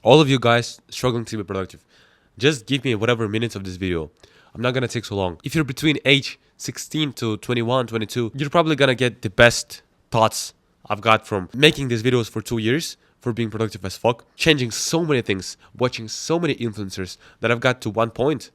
All of you guys struggling to be productive, just give me whatever minutes of this video. I'm not gonna take so long. If you're between age 16 to 21, 22, you're probably gonna get the best thoughts I've got from making these videos for 2 years, for being productive as fuck, changing so many things, watching so many influencers, that I've got to one point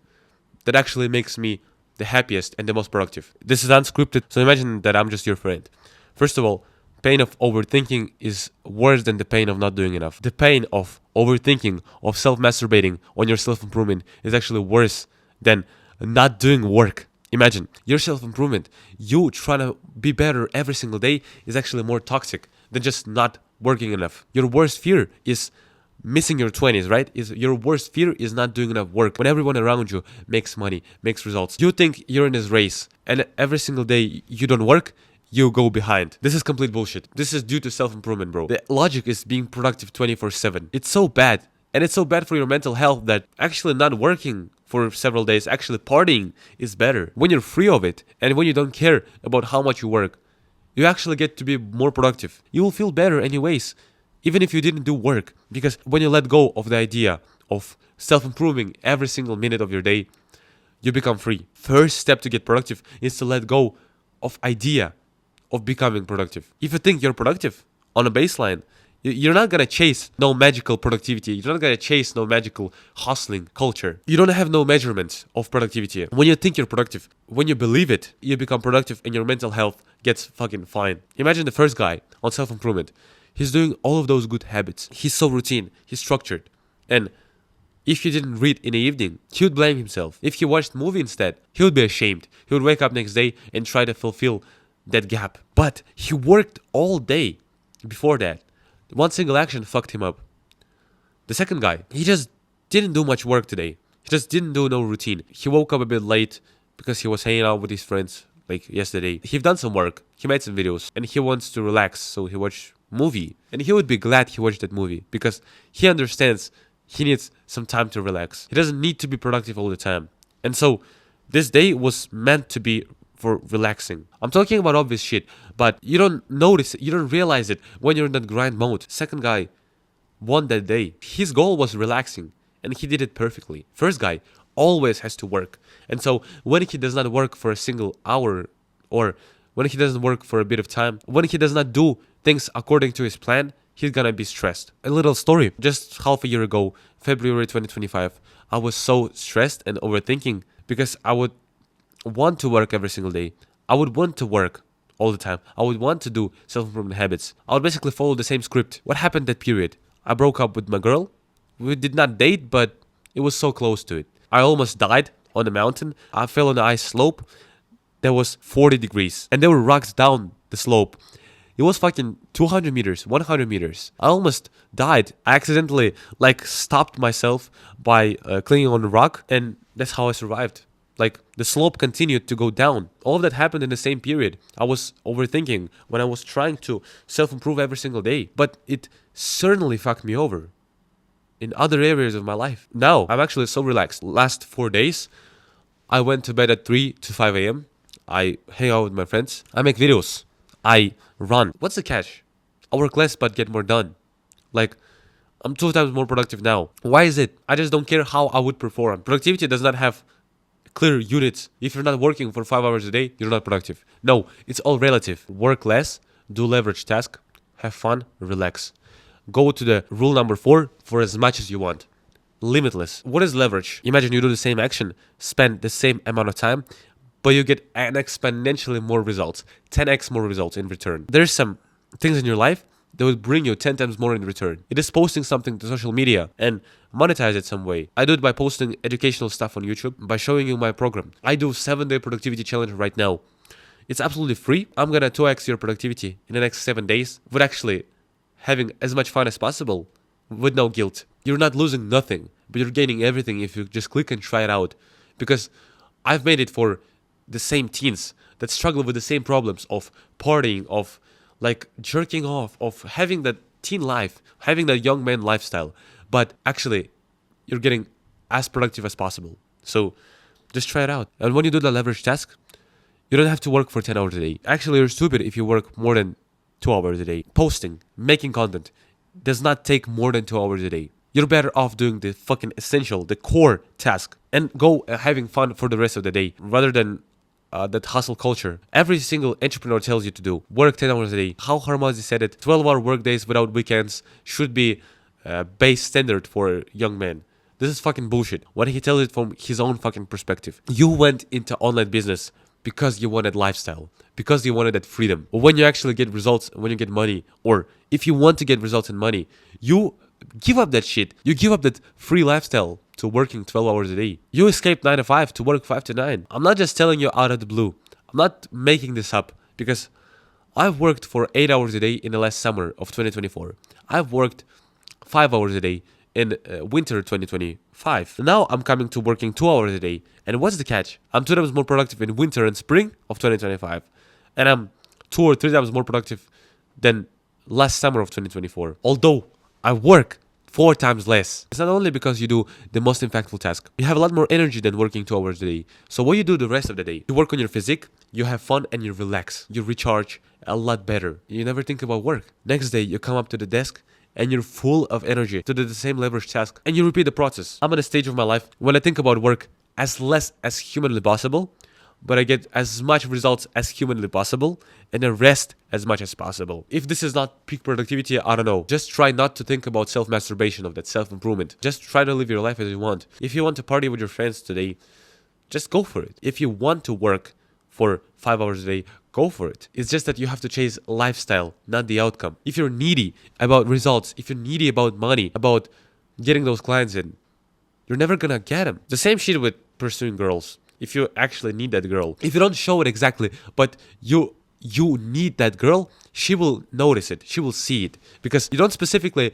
that actually makes me the happiest and the most productive. This is unscripted, so imagine that I'm just your friend. First of all, pain of overthinking is worse than the pain of not doing enough. The pain of overthinking, of self-masturbating on your self-improvement is actually worse than not doing work. Imagine, your self-improvement, you trying to be better every single day is actually more toxic than just not working enough. Your worst fear is missing your 20s, right? Your worst fear is not doing enough work when everyone around you makes money, makes results. You think you're in this race and every single day you don't work, you go behind. This is complete bullshit. This is due to self-improvement, bro. The logic is being productive 24/7. It's so bad. And it's so bad for your mental health that actually not working for several days, actually partying is better. When you're free of it and when you don't care about how much you work, you actually get to be more productive. You will feel better anyways, even if you didn't do work. Because when you let go of the idea of self-improving every single minute of your day, you become free. First step to get productive is to let go of idea of becoming productive. If you think you're productive on a baseline, you're not gonna chase no magical productivity. You're not gonna chase no magical hustling culture. You don't have no measurement of productivity. When you think you're productive, when you believe it, you become productive and your mental health gets fucking fine. Imagine the first guy on self-improvement. He's doing all of those good habits. He's so routine. He's structured. And if he didn't read in the evening, he would blame himself. If he watched movie instead, he would be ashamed. He would wake up next day and try to fulfill that gap. But he worked all day before that. One single action fucked him up. The second guy, he just didn't do much work today. He just didn't do no routine. He woke up a bit late because he was hanging out with his friends like yesterday. He've done some work. He made some videos and he wants to relax, so he watched movie. And he would be glad he watched that movie because he understands he needs some time to relax. He doesn't need to be productive all the time. And so this day was meant to be for relaxing. I'm talking about obvious shit, but you don't notice it, you don't realize it when you're in that grind mode. Second guy won that day. His goal was relaxing and he did it perfectly. First guy always has to work. And so when he does not work for a single hour, or when he doesn't work for a bit of time, when he does not do things according to his plan, he's gonna be stressed. A little story. Just half a year ago, February 2025, I was so stressed and overthinking because I would want to work every single day. I would want to work all the time. I would want to do self-improvement habits. I would basically follow the same script. What happened that period? I broke up with my girl. We did not date, but it was so close to it. I almost died on the mountain. I fell on the ice slope that was 40 degrees. And there were rocks down the slope. It was fucking 200 meters, 100 meters. I almost died. I accidentally stopped myself by clinging on the rock. And that's how I survived. The slope continued to go down. All of that happened in the same period. I was overthinking when I was trying to self-improve every single day. But it certainly fucked me over in other areas of my life. Now, I'm actually so relaxed. Last 4 days, I went to bed at 3 to 5 a.m. I hang out with my friends. I make videos. I run. What's the catch? I work less but get more done. I'm 2 times more productive now. Why is it? I just don't care how I would perform. Productivity does not have clear units. If you're not working for 5 hours a day, you're not productive. No, it's all relative. Work less, do leverage task, have fun, relax. Go to the rule number 4 for as much as you want. Limitless. What is leverage? Imagine you do the same action, spend the same amount of time, but you get an exponentially more results, 10x more results in return. There's some things in your life that would bring you 10 times more in return. It is posting something to social media and monetize it some way. I do it by posting educational stuff on YouTube, by showing you my program. I do 7-day productivity challenge right now. It's absolutely free. I'm gonna 2x your productivity in the next 7 days with actually having as much fun as possible with no guilt. You're not losing nothing, but you're gaining everything if you just click and try it out. Because I've made it for the same teens that struggle with the same problems of partying, of jerking off, of having that teen life, having that young man lifestyle. But actually, you're getting as productive as possible. So just try it out. And when you do the leverage task, you don't have to work for 10 hours a day. Actually, you're stupid if you work more than 2 hours a day. Posting, making content does not take more than 2 hours a day. You're better off doing the fucking essential, the core task, and go having fun for the rest of the day rather than that hustle culture. Every single entrepreneur tells you to do work 10 hours a day. How Hormozi said it, 12-hour work days without weekends should be base standard for young men. This is fucking bullshit. When he tells it from his own fucking perspective. You went into online business because you wanted lifestyle, because you wanted that freedom. But when you actually get results, when you get money, or if you want to get results and money, you give up that shit. You give up that free lifestyle to working 12 hours a day. You escape 9 to 5 to work 5 to 9. I'm not just telling you out of the blue. I'm not making this up because I've worked for 8 hours a day in the last summer of 2024. I've worked 5 hours a day in winter 2025. Now I'm coming to working 2 hours a day. And what's the catch? I'm 2 times more productive in winter and spring of 2025. And I'm 2 or 3 times more productive than last summer of 2024. Although I work 4 times less. It's not only because you do the most impactful task. You have a lot more energy than working 2 hours a day. So what you do the rest of the day? You work on your physique, you have fun, and you relax. You recharge a lot better. You never think about work. Next day, you come up to the desk and you're full of energy to do the same leverage task. And you repeat the process. I'm at a stage of my life when I think about work as less as humanly possible, but I get as much results as humanly possible and then rest as much as possible. If this is not peak productivity, I don't know. Just try not to think about self-masturbation of that self-improvement. Just try to live your life as you want. If you want to party with your friends today, just go for it. If you want to work for 5 hours a day, go for it. It's just that you have to chase lifestyle, not the outcome. If you're needy about results, if you're needy about money, about getting those clients in, you're never gonna get them. The same shit with pursuing girls. If you actually need that girl, if you don't show it exactly, but you need that girl, she will notice it. She will see it because you don't specifically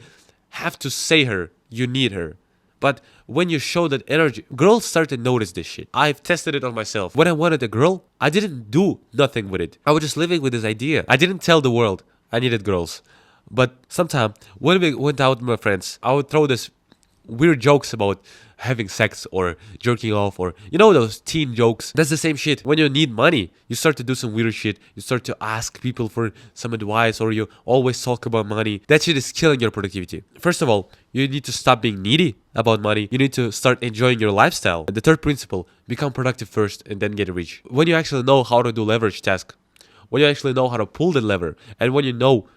have to say her you need her. But when you show that energy, girls start to notice this shit. I've tested it on myself. When I wanted a girl, I didn't do nothing with it. I was just living with this idea. I didn't tell the world I needed girls. But sometimes when we went out with my friends, I would throw this weird jokes about having sex or jerking off or those teen jokes. That's the same shit. When you need money, you start to do some weird shit. You start to ask people for some advice or you always talk about money. That shit is killing your productivity. First of all, you need to stop being needy about money. You need to start enjoying your lifestyle. The third principle, become productive first and then get rich. When you actually know how to do leverage task, when you actually know how to pull the lever, and when you know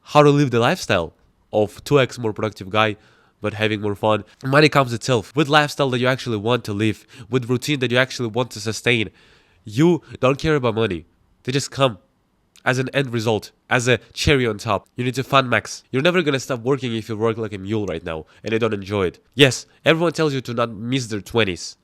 how to live the lifestyle of 2x more productive guy, but having more fun, money comes itself. With lifestyle that you actually want to live, with routine that you actually want to sustain, you don't care about money. They just come as an end result, as a cherry on top. You need to fun max. You're never gonna stop working if you work like a mule right now and you don't enjoy it. Yes, everyone tells you to not miss their 20s.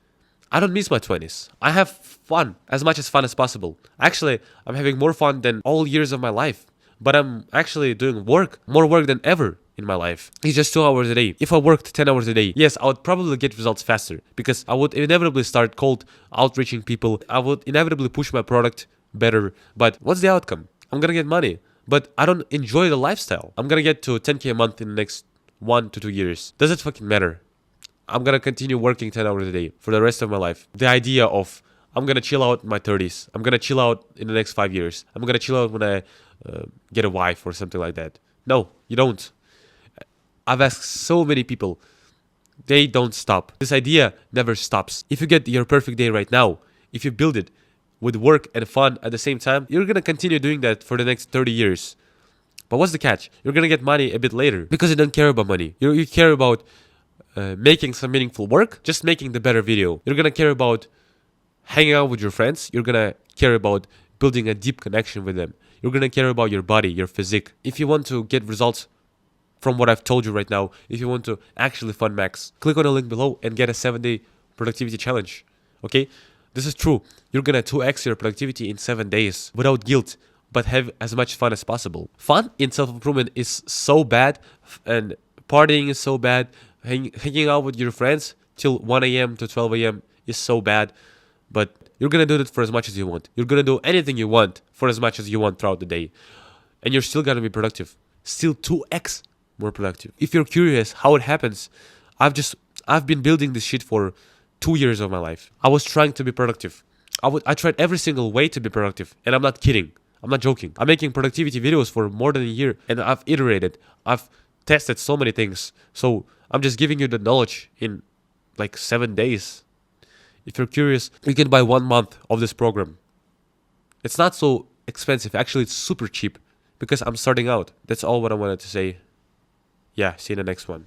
I don't miss my 20s. I have fun, as much as fun as possible. Actually, I'm having more fun than all years of my life. But I'm actually doing more work than ever in my life. It's just 2 hours a day. If I worked 10 hours a day, yes, I would probably get results faster because I would inevitably start cold outreaching people. I would inevitably push my product better. But what's the outcome? I'm gonna get money, but I don't enjoy the lifestyle. I'm gonna get to 10K a month in the next 1 to 2 years. Does it fucking matter? I'm gonna continue working 10 hours a day for the rest of my life. The idea of I'm gonna chill out in my 30s. I'm gonna chill out in the next 5 years. I'm gonna chill out when I get a wife or something like that. No, you don't. I've asked so many people. They don't stop. This idea never stops. If you get your perfect day right now, if you build it with work and fun at the same time, you're gonna continue doing that for the next 30 years. But what's the catch? You're gonna get money a bit later because you don't care about money. You care about making some meaningful work, just making the better video. You're gonna care about hanging out with your friends. You're gonna care about building a deep connection with them. You're gonna care about your body, your physique. If you want to get results from what I've told you right now, if you want to actually fun max, click on the link below and get a 7-day productivity challenge. Okay? This is true. You're gonna 2x your productivity in 7 days without guilt, but have as much fun as possible. Fun in self-improvement is so bad, and partying is so bad. Hanging out with your friends till 1 a.m. to 12 a.m. is so bad, but you're gonna do it for as much as you want. You're gonna do anything you want for as much as you want throughout the day, and you're still gonna be productive. Still 2x more productive. If you're curious how it happens, I've been building this shit for 2 years of my life. I was trying to be productive. I tried every single way to be productive, and I'm not kidding. I'm not joking. I'm making productivity videos for more than a year, and I've iterated. I've tested so many things. So I'm just giving you the knowledge in like 7 days. If you're curious, you can buy 1 month of this program. It's not so expensive. Actually, it's super cheap because I'm starting out. That's all what I wanted to say. Yeah, see you in the next one.